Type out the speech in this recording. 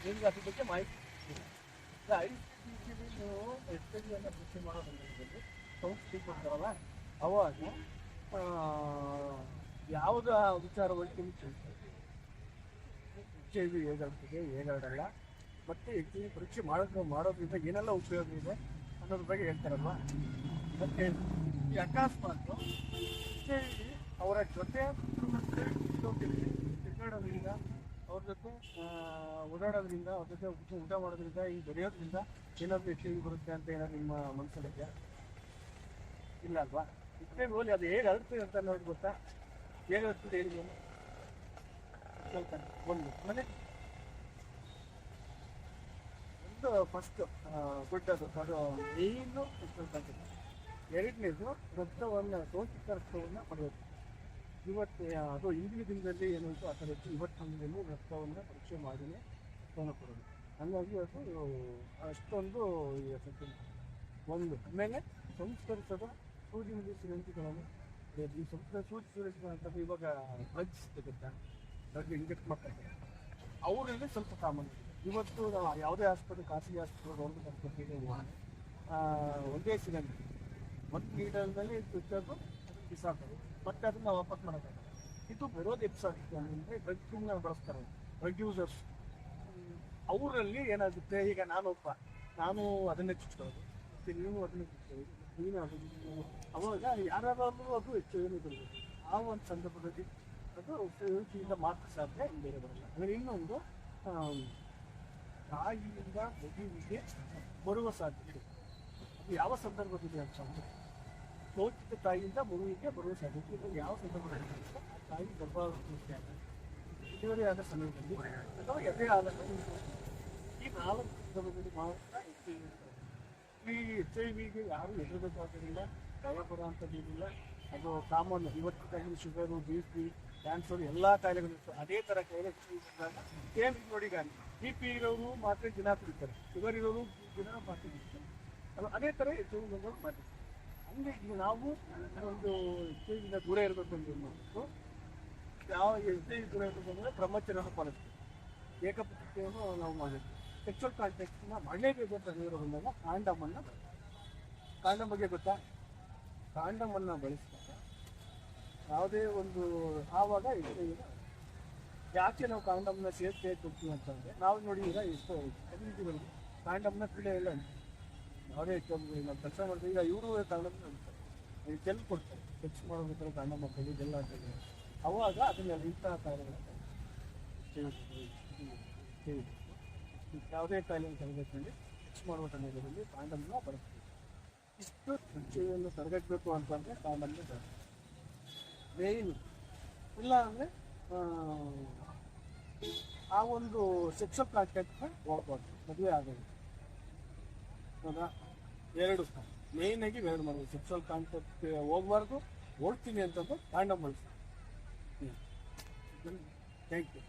ನಿಮ್ಗೆ ಅದ್ರ ಬಗ್ಗೆ ಮಾಹಿತಿ ಐದು ನೀವು ಎಚ್ಚರಿಕೆಯನ್ನು ಕೃಷಿ ಮಾಡೋ ಸಂದರ್ಭದಲ್ಲಿ ಸಂಸ್ಥೆ ಕೊಡ್ತಾರಲ್ಲ ಅವಾಗ ಯಾವುದ ವಿಚಾರವಾಗಿ ತಿಳಿಸ್ತಾರೆ ಎಚ್ ಐ ವಿ ಹೇಗಾಗ್ತದೆ ಹೇಗಾಗಲ್ಲ ಮತ್ತು ಎಚ್ ಐ ವಿ ಪರೀಕ್ಷೆ ಮಾಡೋದ್ರಿಂದ ಏನೆಲ್ಲ ಉಪಯೋಗ ಇದೆ ಅನ್ನೋದ್ರ ಬಗ್ಗೆ ಹೇಳ್ತಾರಲ್ವ. ಮತ್ತು ಈ ಅಕಸ್ಮಾತ್ ಎಚ್ ಐ ವಿ ಅವರ ಜೊತೆ ತಿರುಗಾಡೋದ್ರಿಂದ ಅವ್ರ ಜೊತೆ ಓಡಾಡೋದ್ರಿಂದ ಅವ್ರ ಜೊತೆ ಊಟ ಮಾಡೋದ್ರಿಂದ ಈ ಬೆಳೆಯೋದ್ರಿಂದ ಏನಾದರೂ ಎಚ್ ಐ ವಿ ಬರುತ್ತೆ ಅಂತ ಏನಾದ್ರು ನಿಮ್ಮ ಮನಸ್ಸಲ್ಲಿದೆಯಾ? ಇಲ್ಲ ಅಲ್ವಾ? ಇಷ್ಟೇ ರೋಲಿ ಅದು ಹೇಗೆ ಹರಡ್ತದೆ ಅಂತ ನೋಡಿ ಗೊತ್ತಾ? ಹೇಗೆ ಹರಡ್ತದೆ ಹೇಳಿ ಸ್ವಲ್ಪ ಒಂದು ಮನೆ ಒಂದು ಫಸ್ಟ್ ಗುಡ್ಡದು ಅದು ಮೇಯ್ನು ಎರಡನೇದು ರಕ್ತವನ್ನು ಸೋಂಕಿತ ರಕ್ತವನ್ನು ಪಡೆಯೋದು. ಇವತ್ತು ಅದು ಹಿಂದಿನ ದಿನದಲ್ಲಿ ಏನಾಯಿತು ಆ ಥರ ಇತ್ತು. ಇವತ್ತಿನ ರಕ್ತವನ್ನು ಪರೀಕ್ಷೆ ಮಾಡಿನೇ ಫೋನ್ ಕೊಡೋದು. ಹಾಗಾಗಿ ಅದು ಅಷ್ಟೊಂದು ಒಂದು ಆಮೇಲೆ ಸಂಸ್ಕರಿಸದ ಸೂಜಿ ಮತ್ತು ಸಿರಂಜಿಗಳನ್ನು ಈ ಸೂಜಿ ಸಿರಂಜಿಗಳಂತ ಇವಾಗ ಡ್ರಗ್ಸ್ ಸಿಗುತ್ತಾ ಡ್ರಗ್ ಇಂಜೆಕ್ಟ್ ಮಾಡ್ತಾರೆ ಅವರಲ್ಲಿ ಸ್ವಲ್ಪ ಸಾಮಾನ್ಯ. ಇವತ್ತು ನಾವು ಯಾವುದೇ ಆಸ್ಪತ್ರೆ ಖಾಸಗಿ ಆಸ್ಪತ್ರೆ ಗೌರ್ಮೆಂಟ್ ಆಸ್ಪತ್ರೆಗೆ ಒಂದೇ ಸಿರಂಜಿ ಒಂದು ನೀಡಲ್ನಲ್ಲಿ ಚುಚ್ಚೋದು ಬಿಸಾಕೋದು ಮತ್ತೆ ಅದನ್ನ ವಾಪಸ್ ಮಾಡೋಕ್ಕಾಗಲ್ಲ. ಇದು ಬರೋದು ಎಪ್ಸಾಗಿತ್ತು ಅಂದರೆ ಡ್ರಗ್ನ ಬಳಸ್ತಾರೆ ಡ್ರಗ್ ಯೂಸರ್ಸ್. ಅವರಲ್ಲಿ ಏನಾಗುತ್ತೆ, ಈಗ ನಾನು ಅದನ್ನೇ ಚುಚ್ಚೋದು ಮತ್ತು ನೀವು ಅದನ್ನೇ ಚುಚ್ಚೋದು ನೀನು ಅದನ್ನು ಅವಾಗ ಯಾರಾದ್ರೂ ಅದು ಹೆಚ್ಚು ಏನು ಬರಬೇಕು. ಆ ಒಂದು ಸಂದರ್ಭದಲ್ಲಿ ಅದು ಉಪಯೋಗದಿಂದ ಮಾತ್ರ ಸಾಧ್ಯ, ಬೇರೆ ಬರಲ್ಲ. ಅಂದರೆ ಇನ್ನೊಂದು ತಾಯಿಯಿಂದ ಮಗುವಿಗೆ ಬರುವ ಸಾಧ್ಯತೆ ಅದು ಯಾವ ಸಂದರ್ಭದಲ್ಲಿ ಅಂತ ಸೋಚಿತ ತಾಯಿಯಿಂದ ಮಗುವಿಗೆ ಬರುವ ಸಾಧ್ಯತೆ ಇದು ಯಾವ ಸಂದರ್ಭದಲ್ಲಿ ತಾಯಿ ಗರ್ಭಾವಸ್ಥೆ ಡೆಲಿವರಿ ಆದ ಸಮಯದಲ್ಲಿ ಅಥವಾ ಎದೆ ಆದ ಈ 4 ಸಂದರ್ಭದಲ್ಲಿ ಮಾತ್ರ ಈ ಎಚ್ ಐ ವಿಗೆ ಯಾರು ಹೆದರಬೇಕಾಗೋದಿಲ್ಲ, ಭಯ ಪಡುವಂಥದ್ದೇನಿಲ್ಲ. ಅದು ಕಾಮನ್. ಇವತ್ತು ಕಾಯಿಲೆ ಶುಗರು, ಬಿ ಪಿ, ಕ್ಯಾನ್ಸರ್ ಎಲ್ಲ ಕಾಯಿಲೆಗಳು ಇರ್ತವೆ. ಅದೇ ಥರ ಕಾಯಿಲೆ ಸೇಮ್ ನೋಡಿ, ಈಗ ಬಿ ಪಿ ಇರೋರು ಮಾತ್ರ ದಿನ ಕುಡಿತಾರೆ, ಶುಗರ್ ಇರೋರು ದಿನ ಮಾತ್ರ ಕುಡಿತಾರೆ. ಅದು ಅದೇ ಥರ ಎಚ್ ಐ ವಿ ಮಾಡ್ತಾರೆ. ಹಂಗೆ ಈಗ ನಾವು ಒಂದು ಎಚ್ ಐ ವಿಯಿಂದ ದೂರ ಇರಬೇಕು ಅಂತ ಮಾಡ್ಬೇಕು. ಯಾವ ಎಚ್ ಐ ವಿ ದೂರ ಇರಬೇಕು ಅಂದರೆ ಬ್ರಹ್ಮಚರ್ಯವನ್ನು ಪಾಲಿಸ್ತೀವಿ, ಏಕಪತ್ನಿಕೆಯನ್ನು ನಾವು ಮಾಡಬೇಕು. ಸೆಕ್ಸುವಲ್ ಕಾಂಟ್ಯಾಕ್ಟ್ನ ಮಾಡಲೇಬೇಕು ಅಂತ ಹೇಳಿರೋ ಬಂದಾಗ ಕಾಂಡಮ್ ಬಗ್ಗೆ ಗೊತ್ತಾ? ಕಾಂಡಮನ್ನು ಬಳಸಿದಾಗ ಯಾವುದೇ ಒಂದು ಆವಾಗ ಯಾಕೆ ನಾವು ಕಾಂಡಮ್ನ ಸೇರ್ಸಿ ಕೊಡ್ತೀವಿ ಅಂತಂದರೆ ನಾವು ನೋಡಿ ಈಗ ಎಷ್ಟು ಕಮ್ಯುನಿಟಿಗಳಿಗೆ ಕಾಂಡಮ್ನ ಪೀಡೆ ಎಲ್ಲ ಯಾವುದೇ ನಾವು ಕೆಲಸ ಮಾಡ್ತೀವಿ. ಈಗ ಇವರು ಕಾಂಡಮ್ನ ಅಂತಾರೆ, ಜೆಲ್ ಕೊಡ್ತಾರೆ, ಸೆಕ್ಸ್ ಮಾಡೋದಕ್ಕೆ ಕಾಂಡಮ್ ಹಾಕೋದು ಜೆಲ್ ಹಾಕೋದು. ಅವಾಗ ಅದನ್ನೆಲ್ಲ ಇಂತಹ ಕಾಯಿಲೆಗಳನ್ನು ಯಾವುದೇ ಕಾಯಿಲೆಯನ್ನು ತರಬೇಕಂದ್ರೆ ಸೆಕ್ಸ್ ಮಾಡುವ ಸಮಯದಲ್ಲಿ ಕಾಂಡಮ್ನ ಬಳಸ್ತೀವಿ. ಇಷ್ಟು ಶುಚಿಯನ್ನು ತಡೆಗಟ್ಟಬೇಕು ಅಂತಂದರೆ ಕಾಂಡಮ್ನ ಬಳಸ್ತೀವಿ ಮೇಯ್ನು. ಇಲ್ಲ ಅಂದರೆ ಆ ಒಂದು ಸೆಕ್ಸುವಲ್ ಕಾಂಟ್ಯಾಕ್ಟ್ನ ಹೋಗ್ಬಾರ್ದು, ಮದುವೆ ಆಗೋದು. ಹೌದಾ? ಎರಡು ಮೇಯ್ನಾಗಿ ಎರಡು ಮಾಡೋದು. ಸೆಕ್ಸುವಲ್ ಕಾಂಟ್ಯಾಕ್ಟ್ ಹೋಗ್ಬಾರ್ದು, ಹೋಗ್ತೀನಿ ಅಂತಂದು ಕಾಂಡಮ್ ಬಳಸ್ತೀವಿ. Thank you.